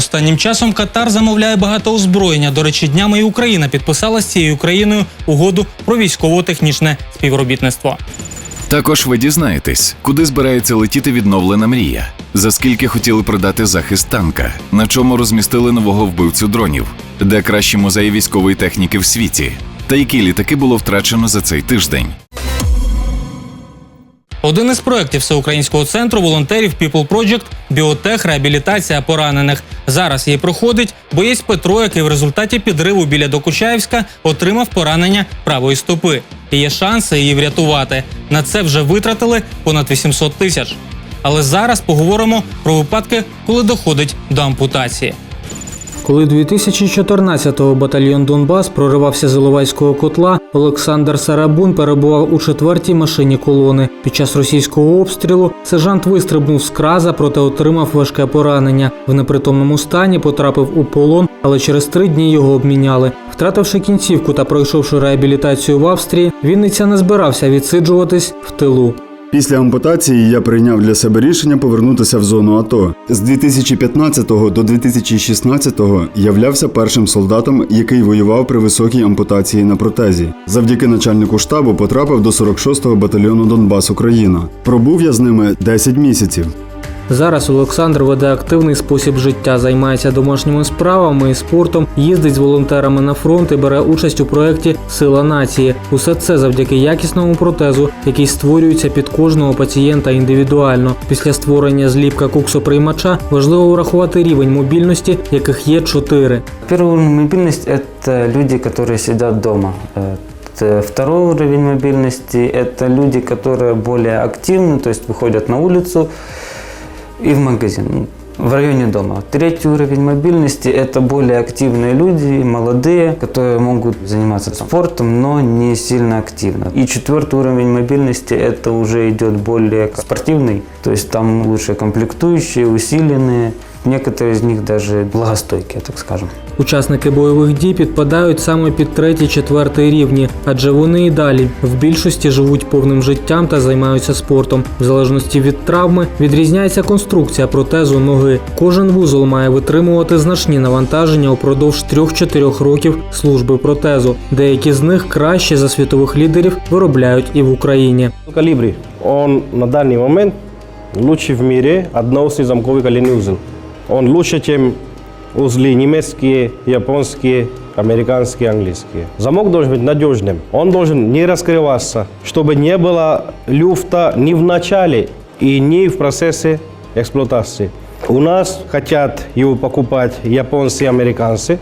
Останнім часом Катар замовляє багато озброєння. До речі, днями і Україна підписала з цією країною угоду про військово-технічне співробітництво. Також ви дізнаєтесь, куди збирається летіти відновлена мрія, за скільки хотіли продати захист танка, на чому розмістили нового вбивцю дронів, де кращі музеї військової техніки в світі, та які літаки було втрачено за цей тиждень. Один із проєктів Всеукраїнського центру волонтерів People Project – біотех, реабілітація поранених. Зараз її проходить боєць Петро, який в результаті підриву біля Докучаєвська отримав поранення правої стопи. І є шанси її врятувати. На це вже витратили понад 800 тисяч. Але зараз поговоримо про випадки, коли доходить до ампутації. Коли 2014-го батальйон «Донбас» проривався з Іловайського котла, Олександр Сарабун перебував у 4-й машині колони. Під час російського обстрілу сержант вистрибнув з краза, проте отримав важке поранення. В непритомному стані потрапив у полон, але через 3 дні його обміняли. Втративши кінцівку та пройшовши реабілітацію в Австрії, Вінниця не збирався відсиджуватись в тилу. Після ампутації я прийняв для себе рішення повернутися в зону АТО. З 2015 до 2016 являвся першим солдатом, який воював при високій ампутації на протезі. Завдяки начальнику штабу потрапив до 46-го батальйону «Донбас Україна». Пробув я з ними 10 місяців. Зараз Олександр веде активний спосіб життя, займається домашніми справами і спортом, їздить з волонтерами на фронт і бере участь у проєкті «Сила нації». Усе це завдяки якісному протезу, який створюється під кожного пацієнта індивідуально. Після створення зліпка куксоприймача важливо врахувати рівень мобільності, яких є 4. Перший уровень мобільності – це люди, які сидять вдома. Второй уровень мобильности – это люди, которые более активны, то есть выходят на улицу и в магазин, в районе дома. Третий уровень мобильности – это более активные люди, молодые, которые могут заниматься спортом, но не сильно активно. И четвертый уровень мобильности – это уже идет более спортивный, то есть там лучше комплектующие, усиленные. Некоторые из них даже благостойкие, так скажем. Учасники бойових дій підпадають саме під 3-4 рівні, адже вони і далі в більшості живуть повним життям та займаються спортом. В залежності від травми відрізняється конструкція протезу ноги. Кожен вузол має витримувати значні навантаження упродовж 3-4 років служби протезу. Деякі з них краще за світових лідерів виробляють і в Україні. Колибри, он на данный момент лучший в мире одноосный замковый коленный узел. Он лучше, чем узлы немецкие, японские, американские, английские. Замок должен быть надежным. Он должен не раскрываться, чтобы не было люфта ни в начале и ни в процессе эксплуатации. У нас хотят его покупать японцы и американцы,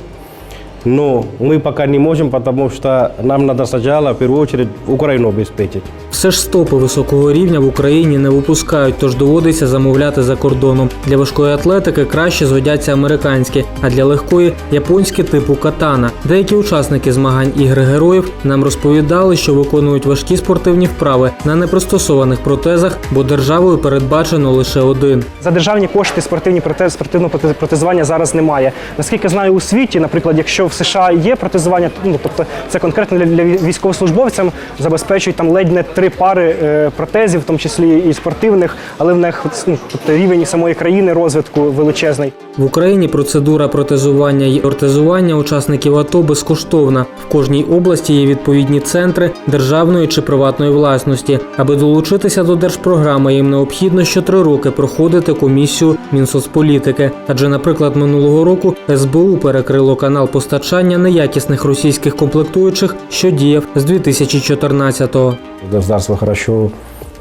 но мы пока не можем, потому что нам надо сначала, в первую очередь, Украину обеспечить. Все ж стопи високого рівня в Україні не випускають, тож доводиться замовляти за кордоном. Для важкої атлетики краще згодяться американські, а для легкої – японські типу катана. Деякі учасники змагань «Ігри героїв» нам розповідали, що виконують важкі спортивні вправи на непристосованих протезах, бо державою передбачено лише один. За державні кошти спортивного протезування зараз немає. Наскільки знаю, у світі, наприклад, якщо в США є протезування, тобто це конкретно для військовослужбовцям, забезпечують там ледь не 3 пари протезів, в тому числі і спортивних, але в них тобто рівень самої країни розвитку величезний. В Україні процедура протезування і ортезування учасників АТО безкоштовна. В кожній області є відповідні центри державної чи приватної власності. Аби долучитися до держпрограми, їм необхідно що 3 роки проходити комісію Мінсоцполітики. Адже, наприклад, минулого року СБУ перекрило канал постачання неякісних російських комплектуючих, що діяв з 2014-го. Государство хорошо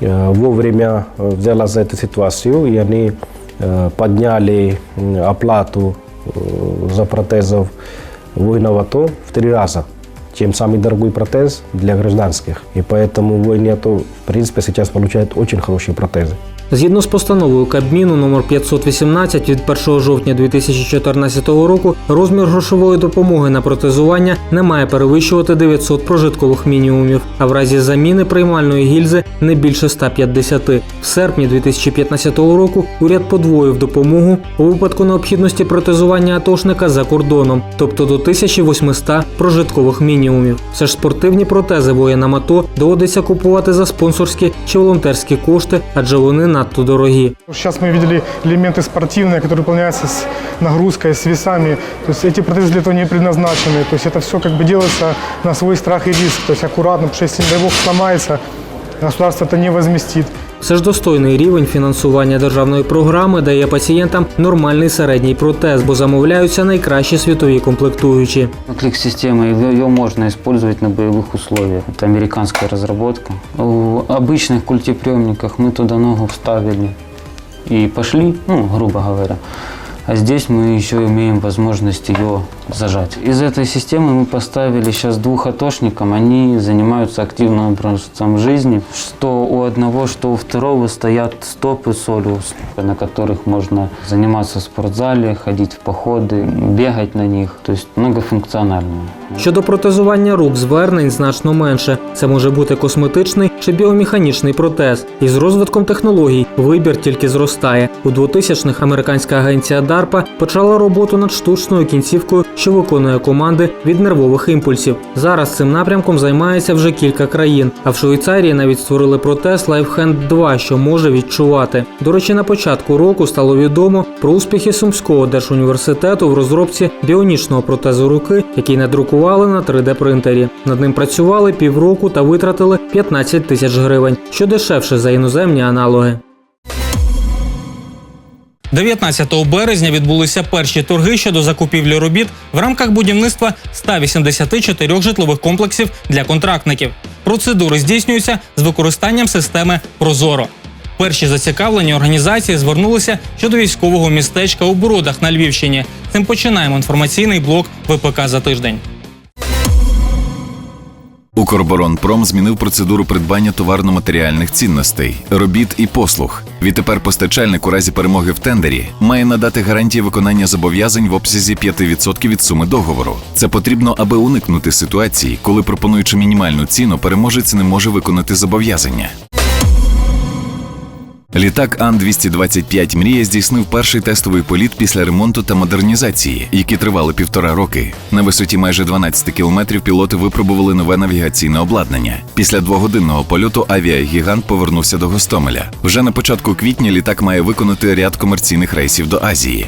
вовремя взяло за эту ситуацию, и они подняли оплату за протезов воинов АТО в 3 раза, чем самый дорогой протез для гражданских. И поэтому воины АТО, в принципе, сейчас получают очень хорошие протезы. Згідно з постановою Кабміну номер 518 від 1 жовтня 2014 року, розмір грошової допомоги на протезування не має перевищувати 900 прожиткових мінімумів, а в разі заміни приймальної гільзи – не більше 150. В серпні 2015 року уряд подвоїв допомогу у випадку необхідності протезування атошника за кордоном, тобто до 1800 прожиткових мінімумів. Все ж спортивні протези воїнам АТО доводиться купувати за спонсорські чи волонтерські кошти, адже вони надто дорогі. Сейчас мы видели элементы спортивные, которые выполняются с нагрузкой, с весами. То есть эти протезы для этого не предназначены. То есть это все как бы делается на свой страх и риск. То есть аккуратно, потому что если, не дай бог, сломается, государство это не возместит. Все ж достойний рівень фінансування державної програми дає пацієнтам нормальний середній протез, бо замовляються найкращі світові комплектуючі. Клик-система, ее можно использовать на боевых условиях. Это американская разработка. В обычных культиприемниках мы туда ногу вставили и пошли, грубо говоря. А здесь мы еще имеем возможность ее зажать. Из этой системы мы поставили сейчас 2 атошникам. Они занимаются активным образом жизни. Что у одного, что у второго стоят стопы солиус, на которых можно заниматься в спортзале, ходить в походы, бегать на них. То есть многофункционально. Щодо протезування рук звернень значно менше. Це може бути косметичний чи біомеханічний протез. І з розвитком технологій вибір тільки зростає. У 2000-х американська агенція DARPA почала роботу над штучною кінцівкою, що виконує команди від нервових імпульсів. Зараз цим напрямком займається вже кілька країн. А в Швейцарії навіть створили протез LifeHand 2, що може відчувати. До речі, на початку року стало відомо про успіхи Сумського держуніверситету в розробці біонічного протезу руки, який надрукували на 3D-принтері. Над ним працювали півроку та витратили 15 тисяч гривень, що дешевше за іноземні аналоги. 19 березня відбулися перші торги щодо закупівлі робіт в рамках будівництва 184 житлових комплексів для контрактників. Процедури здійснюються з використанням системи «Прозоро». Перші зацікавлені організації звернулися щодо військового містечка у Бродах на Львівщині. Цим починаємо інформаційний блок ВПК за тиждень. Укроборонпром змінив процедуру придбання товарно-матеріальних цінностей, робіт і послуг. Відтепер постачальник у разі перемоги в тендері має надати гарантії виконання зобов'язань в обсязі 5% від суми договору. Це потрібно, аби уникнути ситуації, коли, пропонуючи мінімальну ціну, переможець не може виконати зобов'язання. Літак Ан-225 «Мрія» здійснив перший тестовий політ після ремонту та модернізації, які тривали 1,5 роки. На висоті майже 12 кілометрів пілоти випробували нове навігаційне обладнання. Після 2-годинного польоту авіагігант повернувся до Гостомеля. Вже на початку квітня літак має виконати ряд комерційних рейсів до Азії.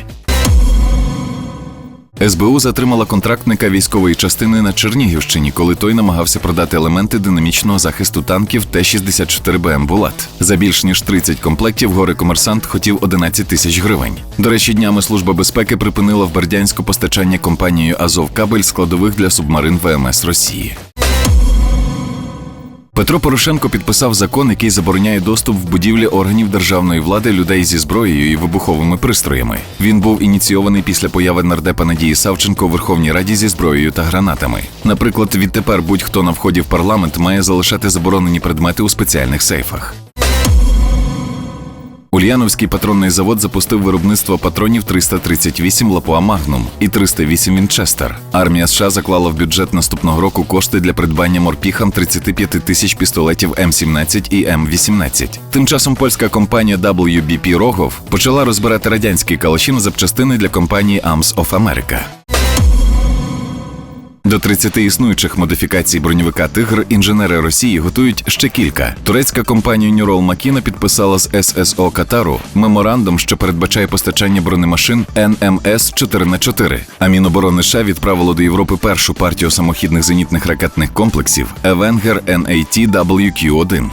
СБУ затримала контрактника військової частини на Чернігівщині, коли той намагався продати елементи динамічного захисту танків Т-64БМ «Булат». За більш ніж 30 комплектів горе-комерсант хотів 11 тисяч гривень. До речі, днями Служба безпеки припинила в Бердянську постачання компанією «Азовкабель» складових для субмарин ВМС Росії. Петро Порошенко підписав закон, який забороняє доступ в будівлі органів державної влади людей зі зброєю і вибуховими пристроями. Він був ініційований після появи нардепа Надії Савченко у Верховній Раді зі зброєю та гранатами. Наприклад, відтепер будь-хто на вході в парламент має залишати заборонені предмети у спеціальних сейфах. Ульяновський патронний завод запустив виробництво патронів 338 Лапуа Магнум і 308 Вінчестер. Армія США заклала в бюджет наступного року кошти для придбання морпіхам 35 тисяч пістолетів М17 і М18. Тим часом польська компанія WBP Рогов почала розбирати радянські калаші на запчастини для компанії Arms of America. До 30 існуючих модифікацій броньовика «Тигр» інженери Росії готують ще кілька. Турецька компанія Нюрол Макіна підписала з ССО Катару меморандум, що передбачає постачання бронемашин НМС 4х4. А Міноборони США відправило до Європи першу партію самохідних зенітних ракетних комплексів Avenger NATWQ-1.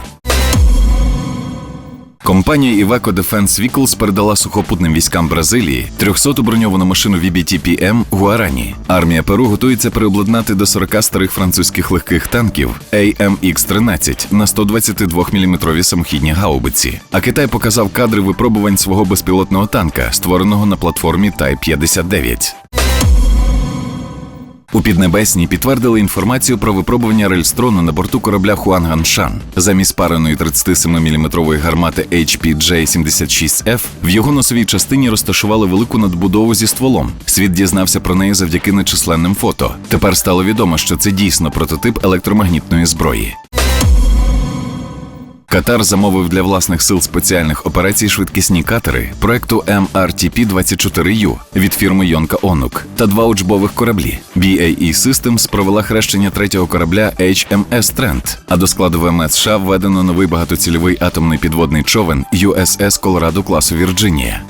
Компанія Iveco Defense Vehicles передала сухопутним військам Бразилії 300-ту броньовану машину VBT-PM «Гуарані». Армія Перу готується переобладнати до 40 старих французьких легких танків AMX-13 на 122-мм самохідні гаубиці. А Китай показав кадри випробувань свого безпілотного танка, створеного на платформі Type-59. У Піднебесній підтвердили інформацію про випробування рельстрону на борту корабля Хуанган-Шан. Замість пареної 37-мм гармати HPJ-76F в його носовій частині розташували велику надбудову зі стволом. Світ дізнався про неї завдяки нечисленним фото. Тепер стало відомо, що це дійсно прототип електромагнітної зброї. Катар замовив для власних сил спеціальних операцій швидкісні катери проекту MRTP-24U від фірми Йонка Онук та 2 учбових кораблі. BAE Systems провела хрещення 3-го корабля HMS Trent, а до складу ВМС США введено новий багатоцільовий атомний підводний човен USS Колорадо класу Вірджинія.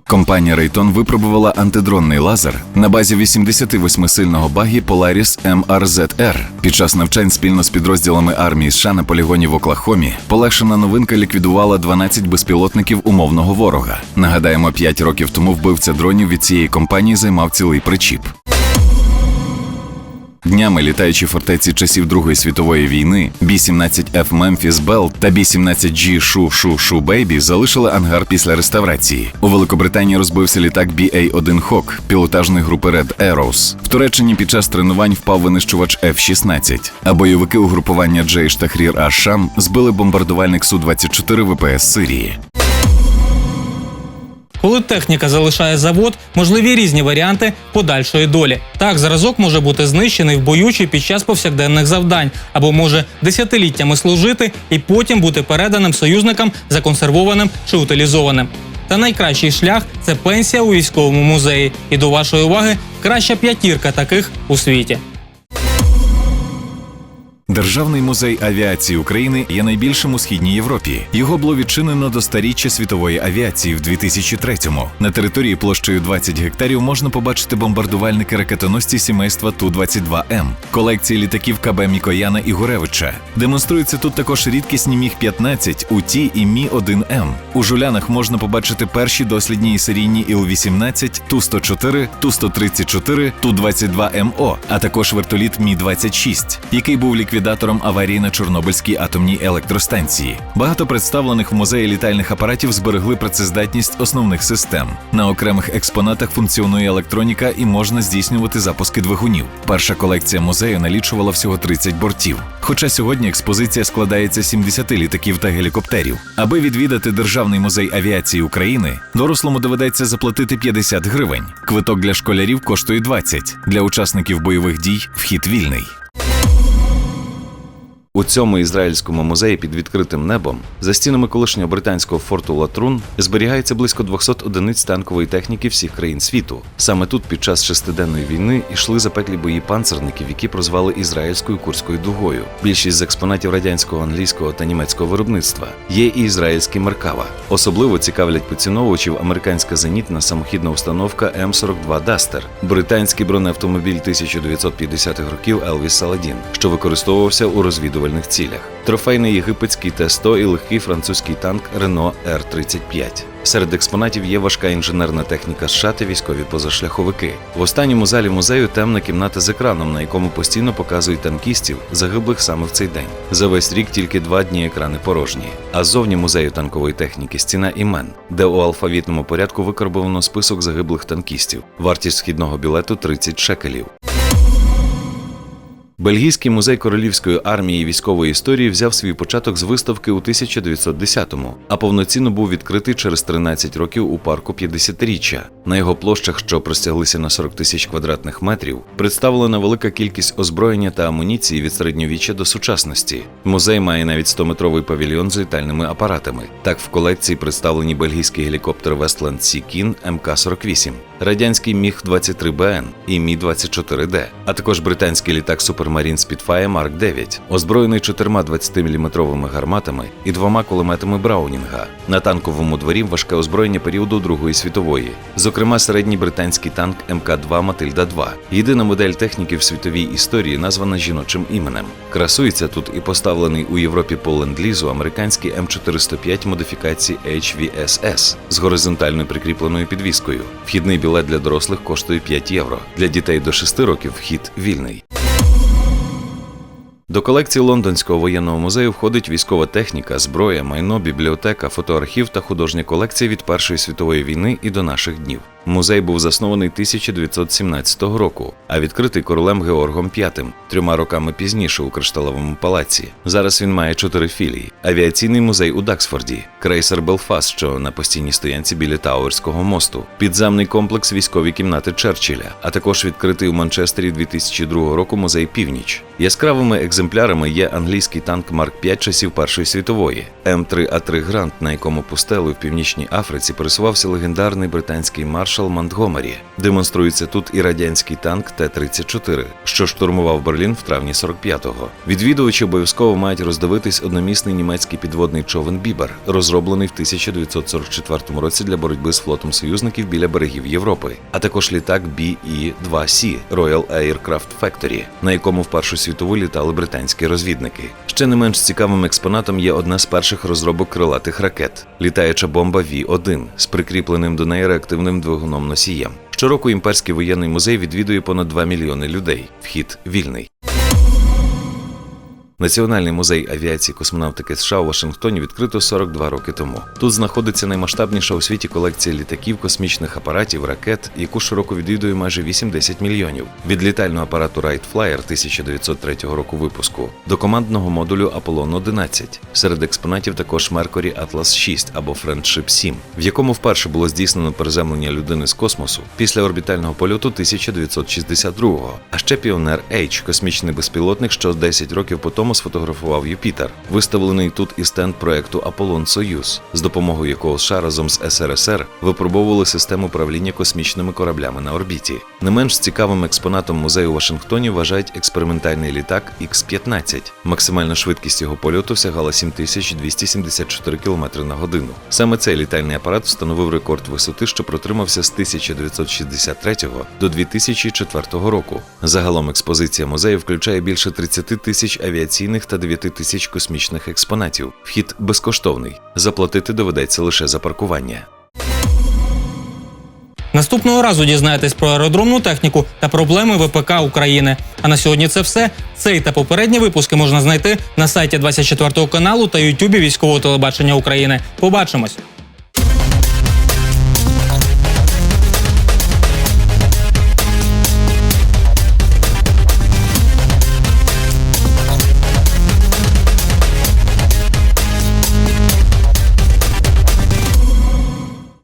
Компанія Raytheon випробувала антидронний лазер на базі 88-сильного багі Polaris MRZR. Під час навчань спільно з підрозділами армії США на полігоні в Оклахомі полегшена новинка ліквідувала 12 безпілотників умовного ворога. Нагадаємо, 5 років тому вбивця дронів від цієї компанії займав цілий причіп. Днями літаючі фортеці часів Другої світової війни B-17F Memphis Belle та B-17G Shu Baby залишили ангар після реставрації. У Великобританії розбився літак BA-1 Hawk пілотажної групи Red Arrows. В Туреччині під час тренувань впав винищувач F-16, а бойовики угрупування Джейш Тахрір аш-Шам збили бомбардувальник Су-24 ВПС Сирії. Коли техніка залишає завод, можливі різні варіанти подальшої долі. Так, зразок може бути знищений в бою чи під час повсякденних завдань, або може десятиліттями служити і потім бути переданим союзникам, законсервованим чи утилізованим. Та найкращий шлях – це пенсія у військовому музеї. І до вашої уваги краща 5 таких у світі. Державний музей авіації України є найбільшим у Східній Європі. Його було відчинено до сторіччя світової авіації в 2003-му. На території площею 20 гектарів можна побачити бомбардувальники-ракетоносці сімейства Ту-22М, колекції літаків КБ Мікояна і Гуревича. Демонструються тут також рідкісні Міг-15, УТі і Мі-1М. У Жулянах можна побачити перші дослідні і серійні Іл-18, Ту-104, Ту-134, Ту-22МО, а також вертоліт Мі-26, який був ліквідатором аварії на Чорнобильській атомній електростанції. Багато представлених в музеї літальних апаратів зберегли працездатність основних систем. На окремих експонатах функціонує електроніка і можна здійснювати запуски двигунів. Перша колекція музею налічувала всього 30 бортів. Хоча сьогодні експозиція складається з 70 літаків та гелікоптерів. Аби відвідати Державний музей авіації України, дорослому доведеться заплатити 50 гривень. Квиток для школярів коштує 20. Для учасників бойових дій вхід вільний. У цьому ізраїльському музеї під відкритим небом, за стінами колишнього британського форту Латрун, зберігається близько 200 одиниць танкової техніки всіх країн світу. Саме тут під час шестиденної війни йшли запеклі бої панцерників, які прозвали Ізраїльською Курською дугою. Більшість з експонатів радянського, англійського та німецького виробництва. Є і ізраїльський Меркава. Особливо цікавлять поціновувачів американська зенітна самохідна установка М-42 Дастер, британський бронеавтомобіль 1950-х років Елвіс Саладін, що використовувався у розвідувальних цілях, трофейний єгипетський Т-100 і легкий французький танк Рено Р-35. Серед експонатів є важка інженерна техніка США та військові позашляховики. В останньому залі музею темна кімната з екраном, на якому постійно показують танкістів, загиблих саме в цей день. За весь рік тільки 2 дні екрани порожні. А ззовні музею танкової техніки стіна імен, де у алфавітному порядку викарбовано список загиблих танкістів. Вартість вхідного білету – 30 шекелів. Бельгійський музей королівської армії і військової історії взяв свій початок з виставки у 1910-му, а повноцінно був відкритий через 13 років у парку 50-річчя. На його площах, що простяглися на 40 тисяч квадратних метрів, представлена велика кількість озброєння та амуніції від середньовіччя до сучасності. Музей має навіть 100-метровий павільйон з літальними апаратами. Так, в колекції представлені бельгійський гелікоптер Westland Sea King МК-48, радянський Міг-23БН і Мі-24Д, а також британський літак Supermarine Spitfire Mark 9, озброєний 4 20-мм гарматами і 2 кулеметами Браунінга. На танковому дворі важке озброєння періоду Другої світової, зокрема середній британський танк МК-2 Матильда-2. Єдина модель техніки в світовій історії названа жіночим іменем. Красується тут і поставлений у Європі по ленд-лізу американський М405 модифікації HVSS з горизонтальною прикріпленою підвіскою. Вхідний білет для дорослих коштує 5 євро. Для дітей до 6 років вхід вільний. До колекції Лондонського воєнного музею входить військова техніка, зброя, майно, бібліотека, фотоархів та художня колекція від Першої світової війни і до наших днів. Музей був заснований 1917 року, а відкритий королем Георгом V 3 роками пізніше у Кришталевому палаці. Зараз він має 4 філії. Авіаційний музей у Даксфорді, крейсер Белфаст, що на постійній стоянці біля Тауерського мосту, підземний комплекс військові кімнати Черчилля, а також відкритий у Манчестері 2002 року музей Північ. Яскравими екземплярами є англійський танк Марк 5 часів Першої світової, М3А3 Грант, на якому пустелею в Північній Африці пересувався легендарний британський маршал Монтгомері. Демонструється тут і радянський танк Т-34, що штурмував Берлін в травні 45-го. Відвідувачі обов'язково мають роздивитись одномісний німецький підводний човен «Бібер», розроблений в 1944 році для боротьби з флотом союзників біля берегів Європи, а також літак BE-2C Royal Aircraft Factory, на якому в Першу світову літали британські розвідники. Ще не менш цікавим експонатом є одна з перших розробок крилатих ракет – літаюча бомба V-1 з прикріпленим до неї реактивним двигуном-носієм. Щороку імперський воєнний музей відвідує понад 2 мільйони людей. Вхід вільний. Національний музей авіації і космонавтики США у Вашингтоні відкрито 42 роки тому. Тут знаходиться наймасштабніша у світі колекція літаків, космічних апаратів, ракет, яку щороку відвідує майже 8-10 мільйонів. Від літального апарату Wright Flyer 1903 року випуску до командного модулю Аполлон-11. Серед експонатів також Mercury Atlas 6 або Friendship 7, в якому вперше було здійснено приземлення людини з космосу після орбітального польоту 1962-го. А ще Pioneer H – космічний безпілотник, що 10 років по тому сфотографував Юпітер. Виставлений тут і стенд проекту Аполлон-Союз, з допомогою якого США разом з СРСР випробовували систему управління космічними кораблями на орбіті. Не менш цікавим експонатом музею у Вашингтоні вважають експериментальний літак Х-15. Максимальна швидкість його польоту сягала 7274 км на годину. Саме цей літальний апарат встановив рекорд висоти, що протримався з 1963 до 2004 року. Загалом експозиція музею включає більше 30 тисяч авіаційних та 9 тисяч космічних експонатів. Вхід безкоштовний. Заплатити доведеться лише за паркування. Наступного разу дізнаєтесь про аеродромну техніку та проблеми ВПК України. А на сьогодні це все. Цей та попередні випуски можна знайти на сайті 24 каналу та Ютубі Військового телебачення України. Побачимось!